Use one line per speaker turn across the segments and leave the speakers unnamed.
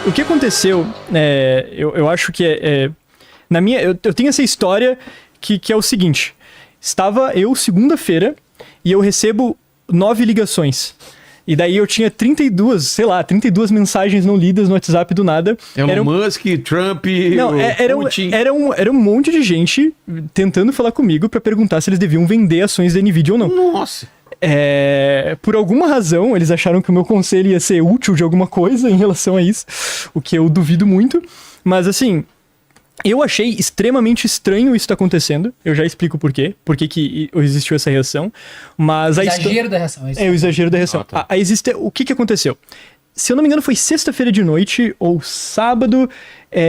O que aconteceu, eu acho que eu tenho essa história que é o seguinte. Estava eu segunda-feira e eu recebo 9 ligações. E daí eu tinha 32 mensagens não lidas no WhatsApp do nada.
Elon Musk, Trump, Putin.
Era um monte de gente tentando falar comigo pra perguntar se eles deviam vender ações da NVIDIA ou não.
Nossa!
Por alguma razão, eles acharam que o meu conselho ia ser útil de alguma coisa em relação a isso, o que eu duvido muito. Mas assim, eu achei extremamente estranho isso tá acontecendo. Eu já explico por quê. Por que existiu essa reação. Mas
o exagero da reação.
O exagero da reação.
Tá.
O que aconteceu? Se eu não me engano, foi sexta-feira de noite ou sábado,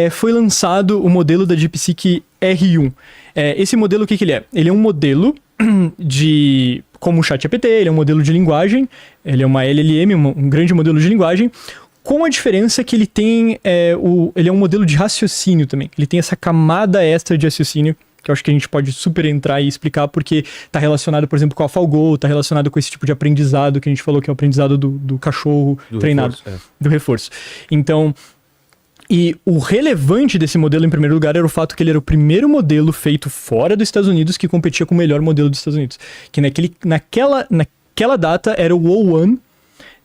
foi lançado o modelo da DeepSeek R1. Esse modelo, o que ele é? Ele é um modelo como o ChatGPT, ele é um modelo de linguagem, ele é uma LLM, um grande modelo de linguagem, com a diferença que ele tem, ele é um modelo de raciocínio também. Ele tem essa camada extra de raciocínio, que eu acho que a gente pode super entrar e explicar, porque está relacionado, por exemplo, com a AlphaGo, está relacionado com esse tipo de aprendizado que a gente falou, que é o aprendizado do cachorro treinado, do reforço. Então, e o relevante desse modelo, em primeiro lugar, era o fato que ele era o primeiro modelo feito fora dos Estados Unidos que competia com o melhor modelo dos Estados Unidos. Que naquela data era o O1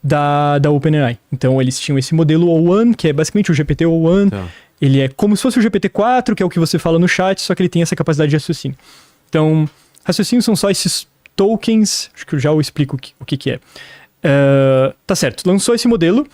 da OpenAI. Então eles tinham esse modelo O1, que é basicamente o GPT O1. Tá. Ele é como se fosse o GPT-4, que é o que você fala no chat, só que ele tem essa capacidade de raciocínio. Então, raciocínios são só esses tokens, acho que eu já explico o que é. Tá certo, lançou esse modelo.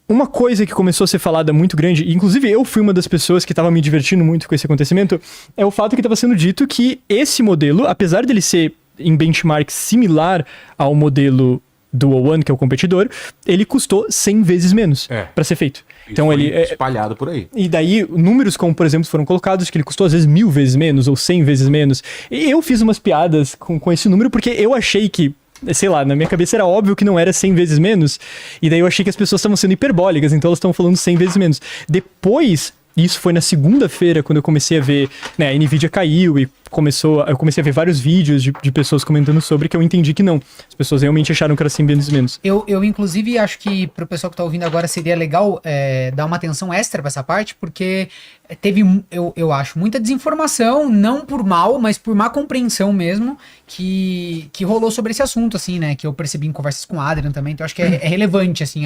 Uma coisa que começou a ser falada muito grande, e inclusive eu fui uma das pessoas que estava me divertindo muito com esse acontecimento, é o fato que estava sendo dito que esse modelo, apesar dele ser em benchmark similar ao modelo do O1, que é o competidor, ele custou 100 vezes menos para ser feito. Então ele
espalhado por aí.
E daí números como, por exemplo, foram colocados que ele custou às vezes 1000 vezes menos ou 100 vezes menos. E eu fiz umas piadas com esse número porque eu achei que, sei lá, na minha cabeça era óbvio que não era 100 vezes menos, e daí eu achei que as pessoas estavam sendo hiperbólicas, então elas estavam falando 100 vezes menos. Depois, isso foi na segunda-feira, quando eu comecei a ver, né, a NVIDIA caiu e eu comecei a ver vários vídeos de pessoas comentando sobre, que eu entendi que não. As pessoas realmente acharam que era 100 vezes menos.
Eu inclusive, acho que pro pessoal que tá ouvindo agora seria legal dar uma atenção extra pra essa parte, porque teve, eu acho, muita desinformação, não por mal, mas por má compreensão mesmo, que rolou sobre esse assunto, assim, né? Que eu percebi em conversas com o Adrian também, então acho que é relevante, assim,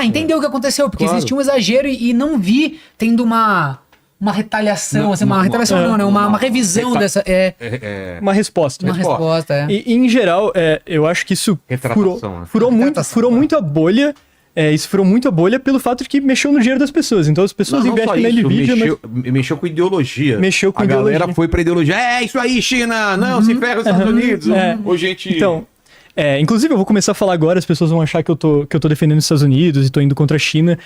entender o que aconteceu, porque existiu um exagero e não vi tendo uma retaliação, assim, uma retaliação não, né? Uma revisão dessa...
Uma resposta.
Uma resposta.
E em geral, eu acho que isso furou muito a bolha. Isso furou muito a bolha pelo fato de que mexeu no dinheiro das pessoas. Então as pessoas investem na NVIDIA,
mexeu com ideologia.
Mexeu com
a
ideologia.
Galera foi pra ideologia. É isso aí, China! Não, se ferra os Estados Unidos. Ô, gente...
Então... inclusive eu vou começar a falar agora, as pessoas vão achar que eu tô defendendo os Estados Unidos e tô indo contra a China,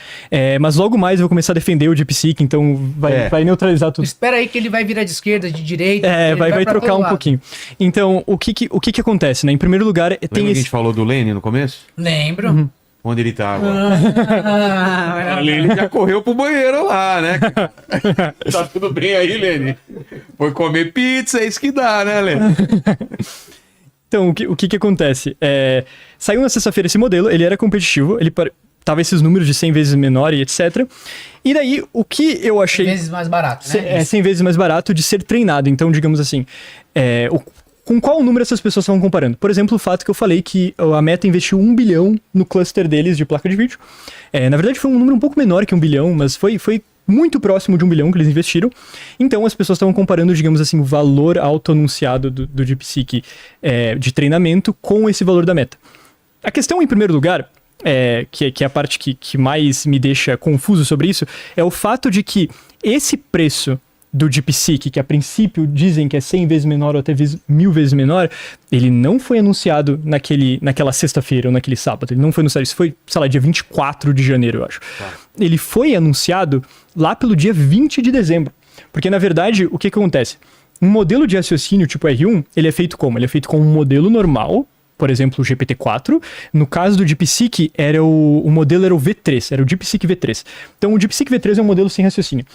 mas logo mais eu vou começar a defender o DeepSeek, então vai neutralizar tudo.
Espera aí que ele vai virar de esquerda, de direita.
Vai trocar um pouquinho. Então, o que acontece, né? Em primeiro lugar,
Lembra que a gente falou do Lênin no começo?
Lembro.
Onde ele tá agora? Ele já correu pro banheiro lá, né? Tá tudo bem aí, Lênin? Foi comer pizza, é isso que dá, né, Lênin?
Então, o que acontece? Saiu na sexta-feira esse modelo, ele era competitivo, ele tava esses números de 100 vezes menor e etc. E daí, o que eu achei...
100 vezes mais barato, né?
100 vezes mais barato de ser treinado. Então, digamos assim, com qual número essas pessoas estavam comparando? Por exemplo, o fato que eu falei que a Meta investiu 1 bilhão no cluster deles de placa de vídeo. Na verdade, foi um número um pouco menor que 1 bilhão, mas foi muito próximo de 1 bilhão que eles investiram. Então as pessoas estavam comparando, digamos assim, o valor auto-anunciado do DeepSeek de treinamento com esse valor da Meta. A questão, em primeiro lugar, que é a parte que mais me deixa confuso sobre isso, é o fato de que esse preço do DeepSeek, que a princípio dizem que é 100 vezes menor ou até 1000 vezes menor, ele não foi anunciado naquela sexta-feira ou naquele sábado. Ele não foi anunciado, isso foi, sei lá, dia 24 de janeiro, eu acho. Tá. Ele foi anunciado lá pelo dia 20 de dezembro. Porque, na verdade, o que acontece? Um modelo de raciocínio tipo R1, ele é feito como? Ele é feito com um modelo normal, por exemplo, o GPT-4. No caso do DeepSeek, o modelo era o V3, era o DeepSeek V3. Então, o DeepSeek V3 é um modelo sem raciocínio.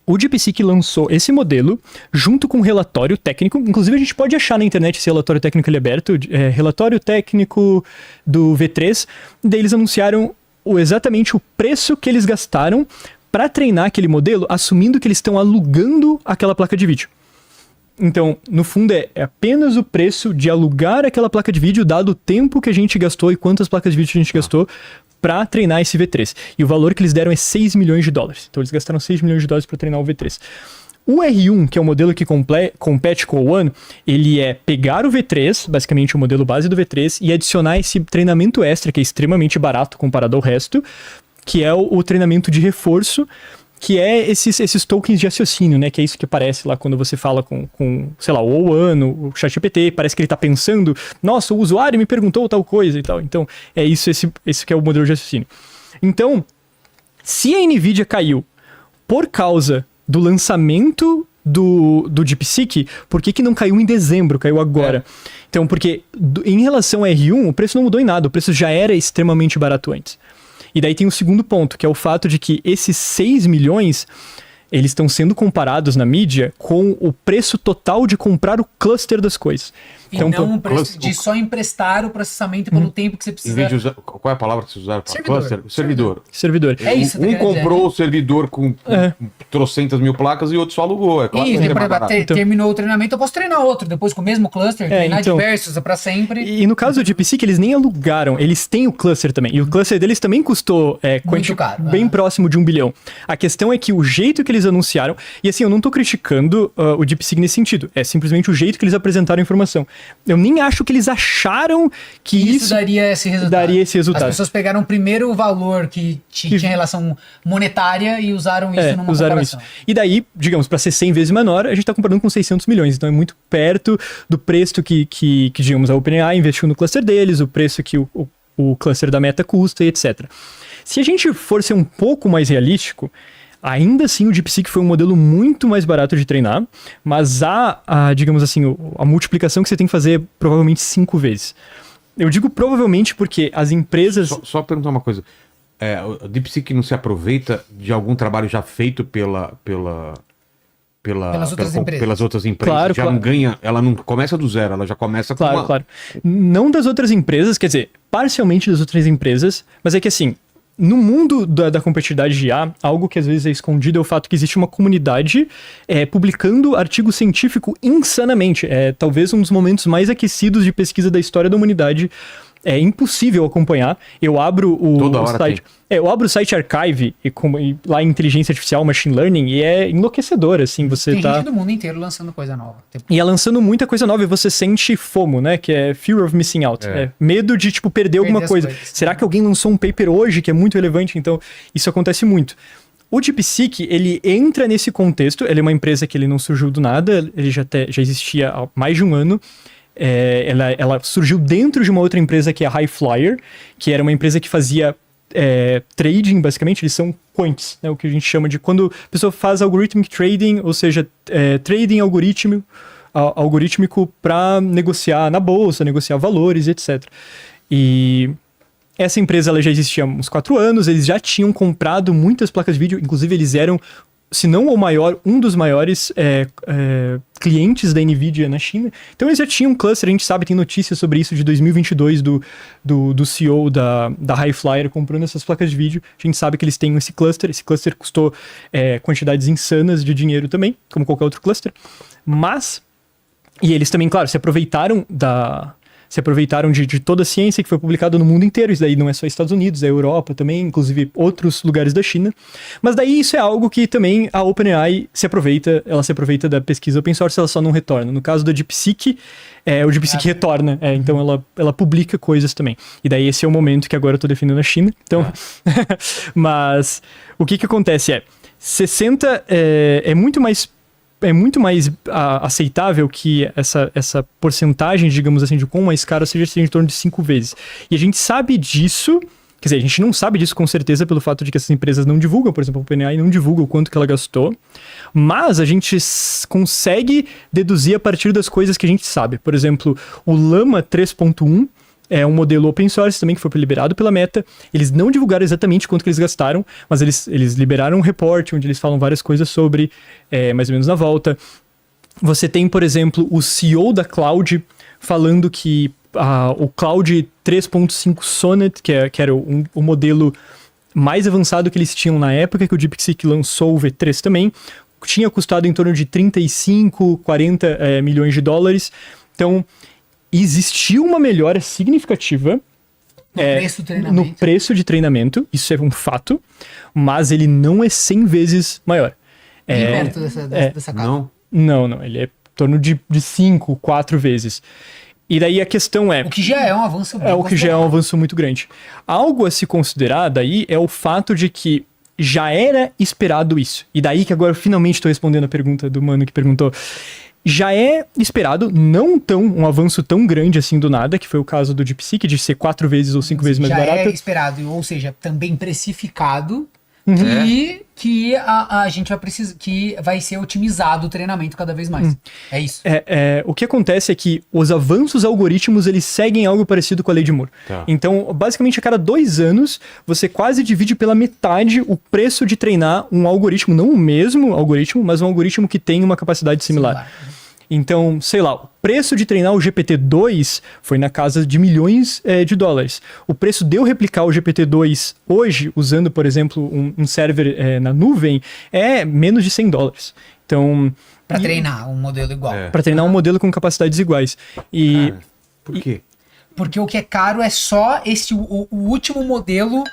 O DeepSeek lançou esse modelo junto com um relatório técnico. Inclusive, a gente pode achar na internet esse relatório técnico aberto. Relatório técnico do V3. Daí eles anunciaram exatamente o preço que eles gastaram para treinar aquele modelo, assumindo que eles estão alugando aquela placa de vídeo. Então, no fundo, é apenas o preço de alugar aquela placa de vídeo, dado o tempo que a gente gastou e quantas placas de vídeo a gente gastou para treinar esse V3. E o valor que eles deram é 6 milhões de dólares. Então, eles gastaram 6 milhões de dólares para treinar o V3. O R1, que é o modelo que compete com o One, ele é pegar o V3, basicamente o modelo base do V3, e adicionar esse treinamento extra, que é extremamente barato comparado ao resto, que é o treinamento de reforço, que é esses tokens de raciocínio, né? Que é isso que aparece lá quando você fala com sei lá, o One, o ChatGPT, parece que ele tá pensando, nossa, o usuário me perguntou tal coisa e tal. Então, é isso, esse que é o modelo de raciocínio. Então, se a NVIDIA caiu por causa do lançamento do DeepSeek, por que não caiu em dezembro, caiu agora? Então, porque em relação ao R1, o preço não mudou em nada, o preço já era extremamente barato antes. E daí tem o segundo ponto, que é o fato de que esses 6 milhões, eles estão sendo comparados na mídia com o preço total de comprar o cluster das coisas.
Então, não o preço de só emprestar o processamento pelo tempo que você precisa.
Em vez de usar, qual é a palavra que vocês usaram para cluster? Servidor.
É isso.
Um comprou o servidor com trocentas mil placas e outro só alugou. É claro que
terminou o treinamento, eu posso treinar outro, depois com o mesmo cluster, treinar diversos, para sempre.
E no caso do DeepSeek, eles nem alugaram, eles têm o cluster também. E o cluster deles também custou
muito caro,
bem próximo de 1 bilhão. A questão é que o jeito que eles anunciaram, e assim, eu não tô criticando o DeepSeek nesse sentido, é simplesmente o jeito que eles apresentaram a informação. Eu nem acho que eles acharam que isso
daria esse resultado. As pessoas pegaram primeiro o valor que tinha relação monetária e usaram isso numa comparação.
E daí, digamos, para ser 100 vezes menor, a gente tá comparando com 600 milhões. Então é muito perto do preço que digamos, a OpenAI investiu no cluster deles, o preço que o cluster da Meta custa e etc. Se a gente for ser um pouco mais realístico, ainda assim, o DeepSeek foi um modelo muito mais barato de treinar, mas digamos assim, a multiplicação que você tem que fazer é provavelmente 5 vezes. Eu digo provavelmente porque as empresas...
Só perguntar uma coisa. O DeepSeek não se aproveita de algum trabalho já feito pelas outras empresas?
Claro,
não ganha, ela não começa do zero, ela já começa com
Claro. Não das outras empresas, quer dizer, parcialmente das outras empresas, mas é que assim... No mundo da competitividade de IA, algo que às vezes é escondido é o fato que existe uma comunidade publicando artigo científico insanamente. É talvez um dos momentos mais aquecidos de pesquisa da história da humanidade. É impossível acompanhar. Eu abro o site. Eu abro o site Archive e lá em inteligência artificial, machine learning, e é enlouquecedor, assim,
Tem gente do mundo inteiro lançando coisa nova.
E é lançando muita coisa nova e você sente FOMO, né? Que é Fear of Missing Out. Medo de, perder alguma coisa. Será que alguém lançou um paper hoje que é muito relevante? Então, isso acontece muito. O DeepSeek, ele entra nesse contexto, ele é uma empresa que ele não surgiu do nada, ele já existia há mais de um ano. Ela surgiu dentro de uma outra empresa que é a Highflyer, que era uma empresa que fazia trading, basicamente, eles são quants, né, o que a gente chama de quando a pessoa faz algorithmic trading, ou seja, trading algorítmico para negociar na bolsa, negociar valores, etc. E essa empresa ela já existia há uns 4 anos, eles já tinham comprado muitas placas de vídeo, inclusive eles eram, se não o maior, um dos maiores clientes da NVIDIA na China. Então eles já tinham um cluster, a gente sabe, tem notícias sobre isso de 2022 do CEO da Highflyer comprando essas placas de vídeo. A gente sabe que eles têm esse cluster custou quantidades insanas de dinheiro também, como qualquer outro cluster. E eles também, claro, se aproveitaram de toda a ciência que foi publicada no mundo inteiro. Isso daí não é só Estados Unidos, é Europa também, inclusive outros lugares da China. Mas daí isso é algo que também a OpenAI se aproveita, ela se aproveita da pesquisa open source, ela só não retorna. No caso do DeepSeek, o DeepSeek retorna, então ela publica coisas também. E daí esse é o momento que agora eu tô defendendo a China. Então, mas o que acontece 60 é muito mais aceitável que essa porcentagem, digamos assim, de quão mais caro seja em torno de 5 vezes. E a gente sabe disso, quer dizer, a gente não sabe disso com certeza pelo fato de que essas empresas não divulgam, por exemplo, a OpenAI não divulga o quanto que ela gastou, mas a gente consegue deduzir a partir das coisas que a gente sabe. Por exemplo, o Llama 3.1 é um modelo open source também que foi liberado pela Meta. Eles não divulgaram exatamente quanto que eles gastaram, mas eles liberaram um report onde eles falam várias coisas sobre, mais ou menos na volta. Você tem, por exemplo, o CEO da Cloud falando que o Cloud 3.5 Sonnet, que era o modelo mais avançado que eles tinham na época, que o DeepSeek lançou o V3 também, tinha custado em torno de 35, 40 milhões de dólares. Então, existiu uma melhora significativa no preço de treinamento, isso é um fato, mas ele não é 100 vezes maior.
Perto dessa casa.
Não, ele é em torno de 5, 4 vezes. E daí a questão é...
O que já é um avanço
o que já é um avanço muito grande. Algo a se considerar daí é o fato de que já era esperado isso. E daí que agora eu finalmente estou respondendo a pergunta do mano que perguntou. Já é esperado, não um avanço tão grande assim do nada, que foi o caso do DeepSeek, de ser 4 vezes ou 5 vezes mais barato.
Já é esperado, ou seja, também precificado, que a gente vai precisar, que vai ser otimizado o treinamento cada vez mais. É isso.
O que acontece é que os avanços algoritmos, eles seguem algo parecido com a lei de Moore. Tá. Então, basicamente, a cada 2 anos, você quase divide pela metade o preço de treinar um algoritmo, não o mesmo algoritmo, mas um algoritmo que tem uma capacidade similar. Então, sei lá, o preço de treinar o GPT-2 foi na casa de milhões de dólares. O preço de eu replicar o GPT-2 hoje, usando, por exemplo, um server na nuvem, é menos de $100. Então...
Para treinar um modelo igual.
Para treinar um modelo com capacidades iguais.
Por quê?
Porque o que é caro é só o último modelo...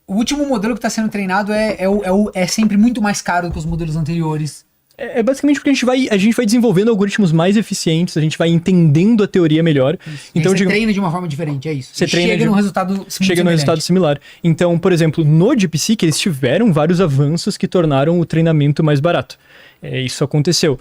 O último modelo que está sendo treinado é sempre muito mais caro que os modelos anteriores.
É basicamente porque a gente vai desenvolvendo algoritmos mais eficientes, a gente vai entendendo a teoria melhor.
Isso. Então, você treina de uma forma diferente, é isso.
Você
chega num resultado
similar. Então, por exemplo, no DeepSeek eles tiveram vários avanços que tornaram o treinamento mais barato. Isso aconteceu.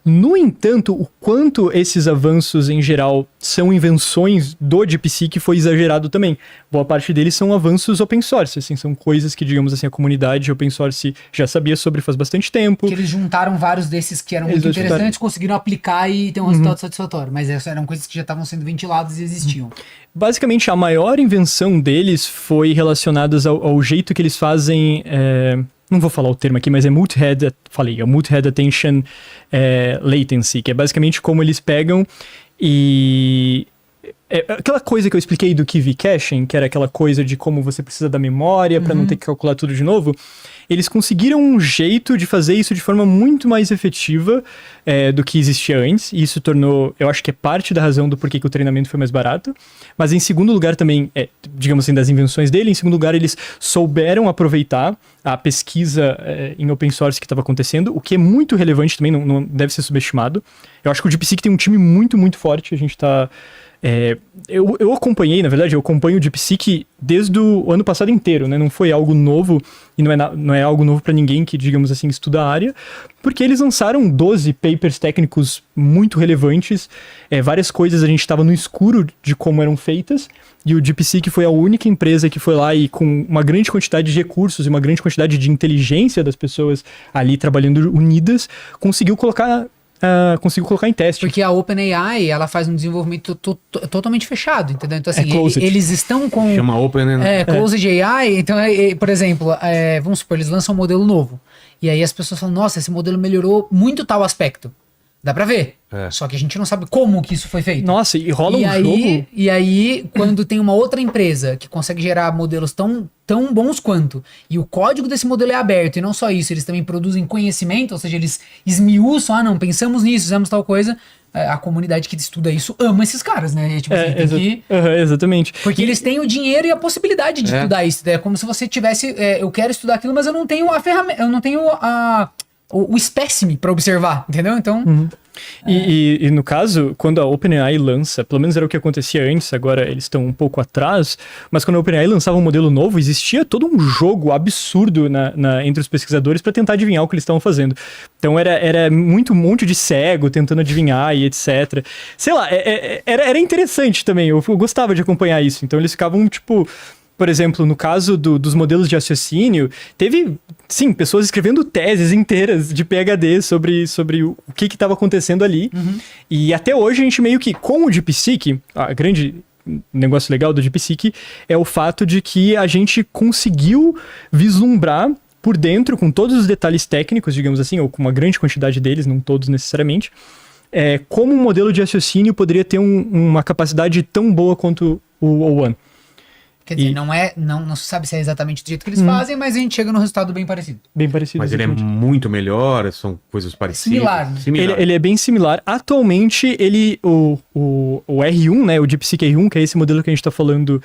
No entanto, o quanto esses avanços em geral são invenções do DeepSeek foi exagerado também. Boa parte deles são avanços open source, assim, são coisas que, digamos assim, a comunidade open source já sabia sobre faz bastante tempo.
Que eles juntaram vários desses que eram muito interessantes, conseguiram aplicar e ter um resultado satisfatório, mas essas eram coisas que já estavam sendo ventiladas e existiam.
Basicamente, a maior invenção deles foi relacionada ao jeito que eles fazem... não vou falar o termo aqui, mas é Multi-Head Attention Latency, que é basicamente como eles pegam e... aquela coisa que eu expliquei do Key Caching, que era aquela coisa de como você precisa da memória para não ter que calcular tudo de novo, eles conseguiram um jeito de fazer isso de forma muito mais efetiva do que existia antes, e isso tornou, eu acho que é parte da razão do porquê que o treinamento foi mais barato, mas em segundo lugar também, digamos assim, das invenções dele, em segundo lugar eles souberam aproveitar a pesquisa em open source que estava acontecendo, o que é muito relevante também, não deve ser subestimado. Eu acho que o DeepSeek tem um time muito, muito forte, a gente está... eu acompanhei, na verdade, eu acompanho o DeepSeek desde o ano passado inteiro, né? Não foi algo novo, e não é algo novo para ninguém que, digamos assim, estuda a área, porque eles lançaram 12 papers técnicos muito relevantes, várias coisas a gente estava no escuro de como eram feitas, e o DeepSeek foi a única empresa que foi lá e com uma grande quantidade de recursos e uma grande quantidade de inteligência das pessoas ali trabalhando unidas, conseguiu colocar em teste.
Porque a OpenAI, ela faz um desenvolvimento totalmente fechado, entendeu? Então, assim, eles estão com...
Chama Open, né?
Closed AI. Então, por exemplo, vamos supor, eles lançam um modelo novo. E aí as pessoas falam, nossa, esse modelo melhorou muito tal aspecto. Dá pra ver. Só que a gente não sabe como que isso foi feito.
Nossa, e rola jogo...
E aí, quando tem uma outra empresa que consegue gerar modelos tão bons quanto, e o código desse modelo é aberto, e não só isso, eles também produzem conhecimento, ou seja, eles esmiuçam, não, pensamos nisso, fizemos tal coisa, a comunidade que estuda isso ama esses caras, né? Tipo,
exatamente.
Porque eles têm o dinheiro e a possibilidade de estudar isso. É como se você tivesse, eu quero estudar aquilo, mas eu não tenho a ferramenta, eu não tenho o espécime para observar, entendeu? Então...
E no caso, quando a OpenAI lança, pelo menos era o que acontecia antes, agora eles estão um pouco atrás, mas quando a OpenAI lançava um modelo novo, existia todo um jogo absurdo entre os pesquisadores para tentar adivinhar o que eles estavam fazendo. Então era muito um monte de cego tentando adivinhar e etc. Sei lá, era interessante também, eu gostava de acompanhar isso. Então eles ficavam tipo... Por exemplo, no caso dos modelos de raciocínio, teve, sim, pessoas escrevendo teses inteiras de PhD sobre o que estava acontecendo ali. E até hoje a gente meio que, com o DeepSeek, a grande negócio legal do DeepSeek é o fato de que a gente conseguiu vislumbrar por dentro, com todos os detalhes técnicos, digamos assim, ou com uma grande quantidade deles, não todos necessariamente, como um modelo de raciocínio poderia ter uma capacidade tão boa quanto o O1.
Quer dizer, não se sabe se é exatamente do jeito que eles fazem, mas a gente chega num resultado bem parecido.
Bem parecido.
Mas ele é
exatamente.
muito melhor, são coisas parecidas.
Similar, né?
Ele é bem similar. Atualmente, o R1, né, o DeepSeek R1, que é esse modelo que a gente está falando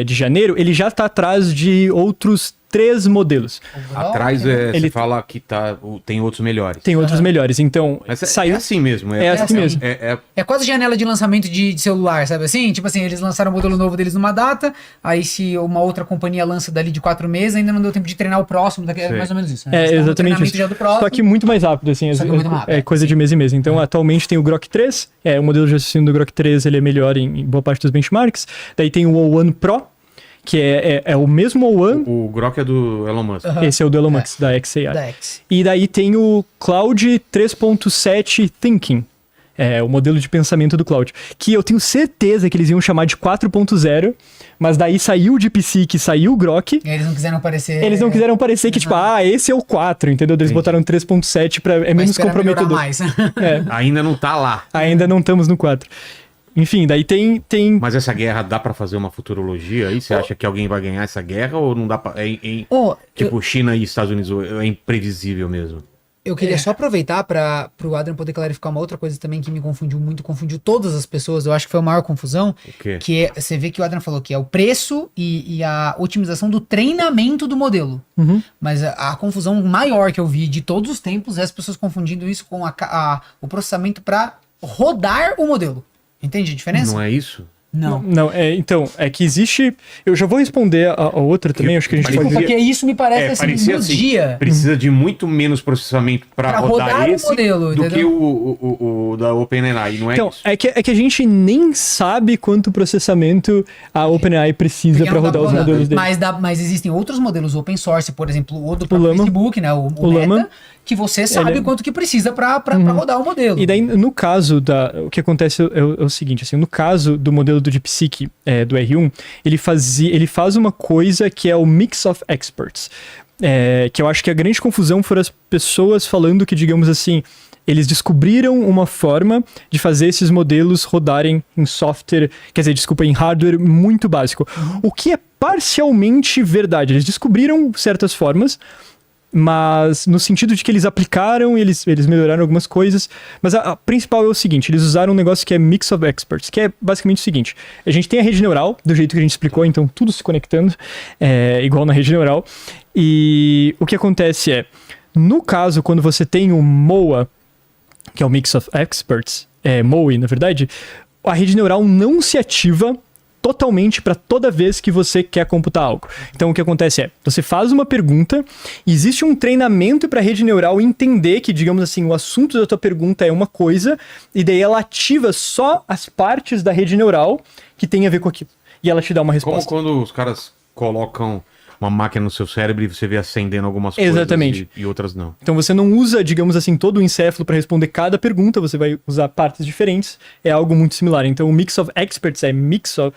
de janeiro, ele já está atrás de outros 3 modelos.
Atrás
Ele-
você fala que tem outros melhores.
Tem outros melhores. Então,
Mas é
saiu...
assim mesmo.
É assim mesmo.
É quase janela de lançamento de celular, sabe assim? Tipo assim, eles lançaram o modelo novo deles numa data, aí se uma outra companhia lança dali de 4 meses, ainda não deu tempo de treinar o próximo, é
Sei.
mais ou menos isso, né?
É,
Eles estão no
exatamente
treinamento
isso.
já do próximo.
Só que muito mais rápido, assim.
Só que muito rápido,
É coisa de mês em mês. Então, atualmente tem o Grok 3. O modelo de raciocínio do Grok 3, ele é melhor em boa parte dos benchmarks. Daí tem o O1 Pro, que é o mesmo O1.
O Grok é do Elon Musk.
Esse é o do Elon Musk, da XAI.
Da X.
E daí tem o Cloud 3.7 Thinking. O modelo de pensamento do Cloud. Que eu tenho certeza que eles iam chamar de 4.0, mas daí saiu o DeepSeek, saiu o Grok.
E eles não quiseram parecer...
Eles não quiseram parecer que, tipo, esse é o 4, entendeu? Eles botaram 3.7 é
Vai
menos
esperar melhorar
comprometedor.
mais.
Ainda não tá lá.
Ainda não estamos no 4. Enfim, daí tem...
Mas essa guerra dá pra fazer uma futurologia aí? Você acha que alguém vai ganhar essa guerra ou não dá pra... Tipo, China e Estados Unidos é imprevisível mesmo?
Eu queria só aproveitar para o Adrian poder clarificar uma outra coisa também que me confundiu muito, confundiu todas as pessoas, eu acho que foi a maior confusão,
O quê?
que você vê que o Adrian falou que é o preço e a otimização do treinamento do modelo.
Uhum.
Mas a confusão maior que eu vi de todos os tempos é as pessoas confundindo isso com o processamento para rodar o modelo. Entende a diferença?
Não é isso?
Não.
Não, então, é que existe... Eu já vou responder a outra também, acho que a gente
Parecia-
pode...
Porque isso me parece assim,
parecia
no
assim,
dia.
precisa de muito menos processamento pra
Pra
rodar
rodar o
esse
modelo,
do
entendeu?
que o da OpenAI, não é
Então,
isso?
é que a gente nem sabe quanto processamento a OpenAI precisa
Porque
para
não dá
rodar os
pra rodar.
modelos dele.
Mas existem outros modelos open source, por exemplo, o do próprio
Llama.
Facebook, né? O
O
Meta,
Llama.
que você sabe
Ele é-
quanto que precisa pra rodar o modelo.
E daí, no caso o que acontece é o seguinte, assim, no caso do modelo do DeepSeek, do R1, ele faz uma coisa que é o Mix of Experts. Que eu acho que a grande confusão foram as pessoas falando que, digamos assim, eles descobriram uma forma de fazer esses modelos rodarem em software, quer dizer, desculpa, em hardware muito básico. O que é parcialmente verdade. Eles descobriram certas formas, mas no sentido de que eles aplicaram e eles melhoraram algumas coisas. Mas a principal é o seguinte, eles usaram um negócio que é Mix of Experts, que é basicamente o seguinte, a gente tem a rede neural, do jeito que a gente explicou, então tudo se conectando, igual na rede neural, e o que acontece no caso, quando você tem o MOA, que é o Mix of Experts, MOE, na verdade, a rede neural não se ativa totalmente para toda vez que você quer computar algo. Então, o que acontece você faz uma pergunta, existe um treinamento para a rede neural entender que, digamos assim, o assunto da tua pergunta é uma coisa, e daí ela ativa só as partes da rede neural que tem a ver com aquilo. E ela te dá uma
Como
resposta.
quando os caras colocam uma máquina no seu cérebro e você vê acendendo algumas
Exatamente.
coisas e outras não.
Então você não usa, digamos assim, todo o encéfalo para responder cada pergunta, você vai usar partes diferentes, é algo muito similar. Então o Mix of Experts é mix of,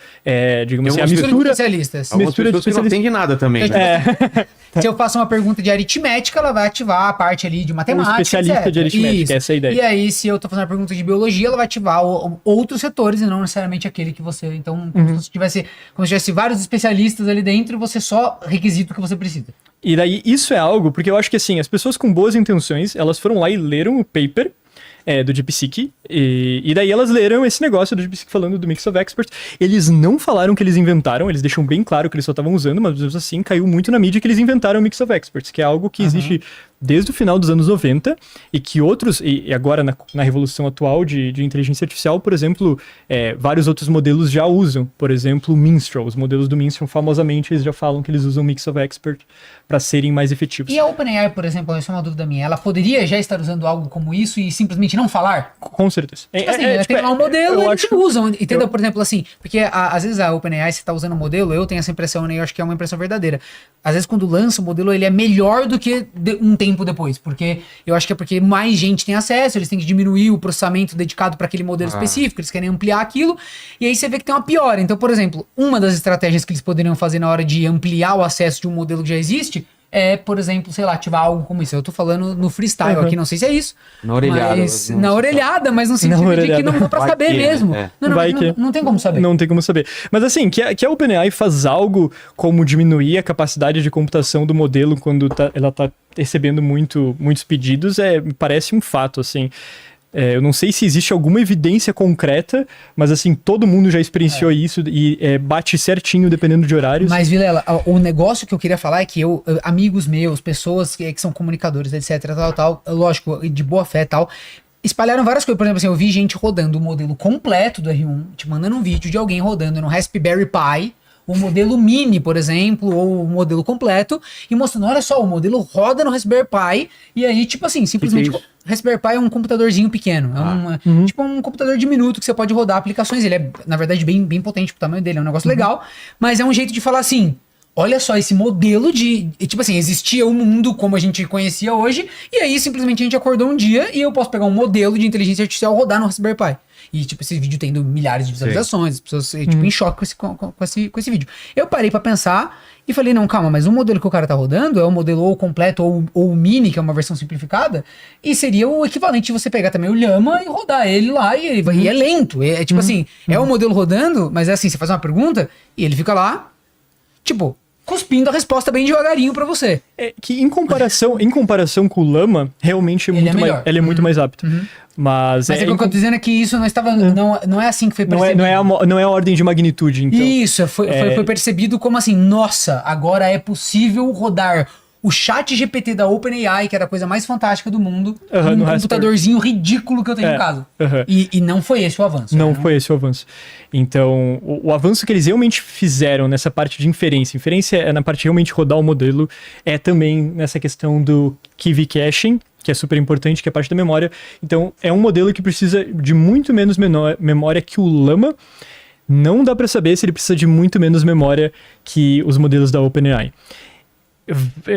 digamos assim, a
Tem
Mistura de
mistura...
especialistas.
Algumas
Mistura de
pessoas que não
especialistas.
entendem nada também, né?
Se eu faço uma pergunta de aritmética, ela vai ativar a parte ali de matemática,
especialista
etc.
de aritmética,
Isso.
essa é a ideia.
E aí, se eu tô fazendo uma pergunta de biologia, ela vai ativar outros setores e não necessariamente aquele que você... Então, como se tivesse vários especialistas ali dentro e você só requisita o que você precisa.
E daí isso é algo, porque eu acho que assim, as pessoas com boas intenções, elas foram lá e leram o paper do DeepSeek, e daí elas leram esse negócio do DeepSeek falando do Mix of Experts. Eles não falaram que eles inventaram, eles deixam bem claro que eles só estavam usando, mas mesmo assim caiu muito na mídia que eles inventaram o Mix of Experts, que é algo que existe desde o final dos anos 90, e que outros, e agora na revolução atual de inteligência artificial, por exemplo, vários outros modelos já usam. Por exemplo, o Minstrel, os modelos do Minstrel, famosamente, eles já falam que eles usam Mix of Experts para serem mais efetivos.
E a OpenAI, por exemplo, essa é uma dúvida minha, ela poderia já estar usando algo como isso e simplesmente não falar?
Com certeza.
Tipo assim, tem lá um modelo,
eu
eles
acho-
usam, entendeu? Por exemplo, assim, porque às vezes a OpenAI, você tá usando um modelo, eu tenho essa impressão, né, eu acho que é uma impressão verdadeira. Às vezes quando lança o modelo, ele é melhor do que um tempo depois, porque eu acho que é porque mais gente tem acesso, eles têm que diminuir o processamento dedicado para aquele modelo específico, eles querem ampliar aquilo, e aí você vê que tem uma piora. Então, por exemplo, uma das estratégias que eles poderiam fazer na hora de ampliar o acesso de um modelo que já existe por exemplo, sei lá, ativar algo como isso. Eu tô falando no freestyle aqui, não sei se é isso.
Na orelhada.
Mas, na orelhada, mas no sentido de que não dá pra
Vai
saber
que,
mesmo.
né?
Não tem como saber.
Não tem como saber. Mas assim, que a OpenAI faz algo como diminuir a capacidade de computação do modelo quando ela tá recebendo muitos pedidos, me parece um fato, assim. Eu não sei se existe alguma evidência concreta, mas assim, todo mundo já experienciou isso e bate certinho dependendo de horários.
Mas, Vilela, o negócio que eu queria falar é que amigos meus, pessoas que são comunicadores, etc, tal, lógico, de boa fé e tal, espalharam várias coisas. Por exemplo, assim, eu vi gente rodando o modelo completo do R1, te mandando um vídeo de alguém rodando no Raspberry Pi, o modelo mini, por exemplo, ou o modelo completo, e mostrando, olha só, o modelo roda no Raspberry Pi, e aí, tipo assim, simplesmente...
Que é isso?
Raspberry Pi é um computadorzinho pequeno, tipo um computador diminuto que você pode rodar aplicações. Ele é, na verdade, bem potente pro tamanho dele, é um negócio legal, mas é um jeito de falar assim, olha só, esse modelo tipo assim, existia o mundo como a gente conhecia hoje, e aí simplesmente a gente acordou um dia e eu posso pegar um modelo de inteligência artificial e rodar no Raspberry Pi. E, tipo, esse vídeo tendo milhares de visualizações, as pessoas, tipo, em choque com esse vídeo. Eu parei pra pensar e falei, não, calma, mas o modelo que o cara tá rodando é o modelo ou completo ou mini, que é uma versão simplificada, e seria o equivalente de você pegar também o Llama e rodar ele lá, e é lento. É tipo assim, é o modelo rodando, mas é assim, você faz uma pergunta e ele fica lá, tipo... cuspindo a resposta bem devagarinho pra você.
Que em comparação com o Llama, realmente ele é muito mais rápido. Mas
o que eu tô dizendo é que isso não estava. Não é assim que foi percebido.
Não é a ordem de magnitude, então.
Isso, foi percebido como assim, nossa, agora é possível rodar o chat GPT da OpenAI, que era a coisa mais fantástica do mundo, num computadorzinho ridículo que eu tenho em casa. E não foi esse o avanço.
Não foi esse o avanço. Então, o avanço que eles realmente fizeram nessa parte de inferência é na parte de realmente rodar o modelo, é também nessa questão do KV caching, que é super importante, que é parte da memória. Então, é um modelo que precisa de muito menos memória que o Llama. Não dá para saber se ele precisa de muito menos memória que os modelos da OpenAI.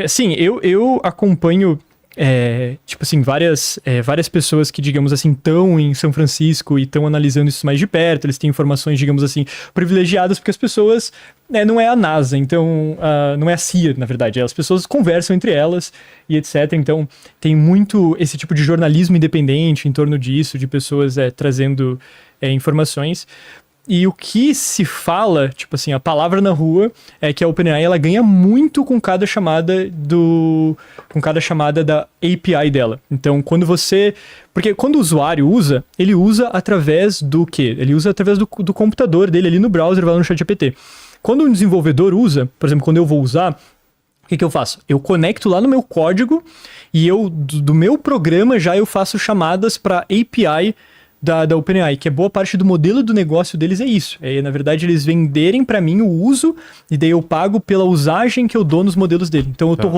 Sim, eu acompanho, tipo assim, várias pessoas que, digamos assim, estão em São Francisco e estão analisando isso mais de perto. Eles têm informações, digamos assim, privilegiadas, porque as pessoas, não é a NASA, então, não é a CIA, na verdade. As pessoas conversam entre elas e etc. Então, tem muito esse tipo de jornalismo independente em torno disso, de pessoas trazendo informações. E o que se fala, tipo assim, a palavra na rua é que a OpenAI ela ganha muito com cada chamada da API dela. Então, porque quando o usuário usa, ele usa através do quê? Ele usa através do computador dele ali no browser, vai lá no ChatGPT. Quando um desenvolvedor usa, por exemplo, quando eu vou usar, o que eu faço? Eu conecto lá no meu código e do meu programa eu faço chamadas para API da OpenAI, que é boa parte do modelo do negócio deles é isso. Na verdade, eles venderem para mim o uso e daí eu pago pela usagem que eu dou nos modelos dele. Então eu tô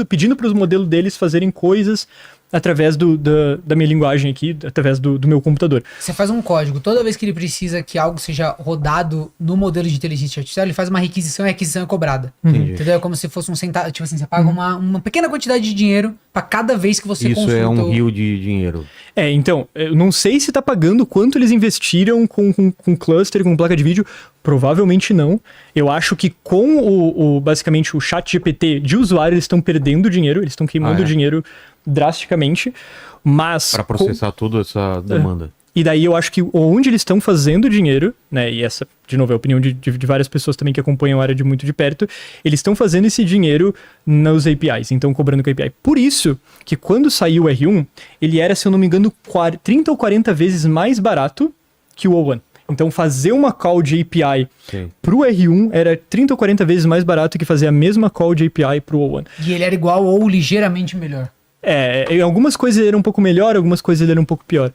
pedindo para os modelos deles fazerem coisas através da minha linguagem aqui, através do meu computador.
Você faz um código, toda vez que ele precisa que algo seja rodado no modelo de inteligência artificial, ele faz uma requisição e a requisição é cobrada. Entendeu? É como se fosse um centavo, tipo assim, você paga uma pequena quantidade de dinheiro para cada vez que você consulta.
Isso é um rio de dinheiro.
Então, eu não sei se tá pagando quanto eles investiram com cluster, com placa de vídeo, provavelmente não. Eu acho que com basicamente o chat GPT de usuário, eles estão perdendo dinheiro, eles estão queimando dinheiro drasticamente, mas...
Para processar toda essa demanda.
E daí eu acho que onde eles estão fazendo dinheiro, né, e essa, de novo, é a opinião de várias pessoas também que acompanham a área de muito de perto, eles estão fazendo esse dinheiro nos APIs, então cobrando com a API. Por isso que quando saiu o R1, ele era, se eu não me engano, 30 ou 40 vezes mais barato que o O1. Então fazer uma call de API pro R1 era 30 ou 40 vezes mais barato que fazer a mesma call de API pro O1.
E ele era igual ou ligeiramente melhor.
Em algumas coisas ele era um pouco melhor, algumas coisas ele era um pouco pior.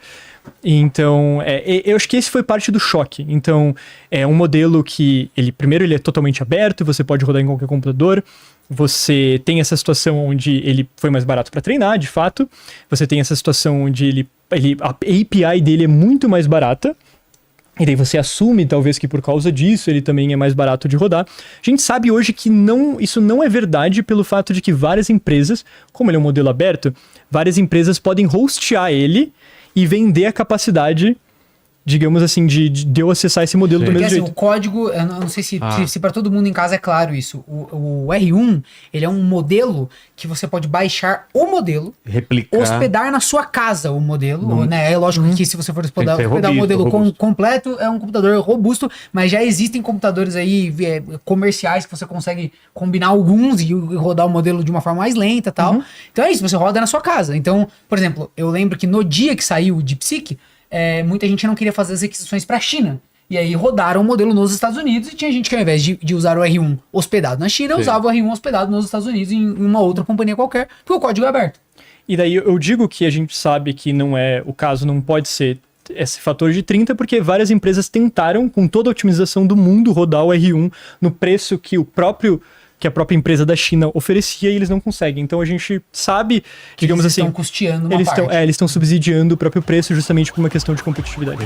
Então, eu acho que esse foi parte do choque. Então, é um modelo que, primeiro ele é totalmente aberto, você pode rodar em qualquer computador, você tem essa situação onde ele foi mais barato para treinar, de fato, você tem essa situação onde a API dele é muito mais barata, e daí você assume, talvez, que por causa disso ele também é mais barato de rodar. A gente sabe hoje que isso não é verdade pelo fato de que várias empresas, como ele é um modelo aberto, várias empresas podem hostear ele e vender a capacidade digamos assim, de eu acessar esse modelo do
Porque
mesmo
assim,
jeito.
o código, eu não sei se para todo mundo em casa é claro isso. O R1, ele é um modelo que você pode baixar o modelo,
Replicar.
hospedar na sua casa o modelo, né? É lógico que se você for hospedar
Tem que ser
o modelo
robusto.
completo, é um computador robusto, mas já existem computadores aí comerciais que você consegue combinar alguns e rodar o modelo de uma forma mais lenta e tal. Então é isso, você roda na sua casa. Então, por exemplo, eu lembro que no dia que saiu o DeepSeek, muita gente não queria fazer as aquisições para a China. E aí rodaram o modelo nos Estados Unidos e tinha gente que ao invés de usar o R1 hospedado na China,
Sim.
usava o R1 hospedado nos Estados Unidos em uma outra companhia qualquer, porque o código é aberto.
E daí eu digo que a gente sabe que não é o caso, não pode ser esse fator de 30, porque várias empresas tentaram, com toda a otimização do mundo, rodar o R1 no preço que a própria empresa da China oferecia e eles não conseguem. Então a gente sabe, digamos
Eles
assim,
estão custeando uma
eles
parte.
estão subsidiando o próprio preço justamente por uma questão de competitividade.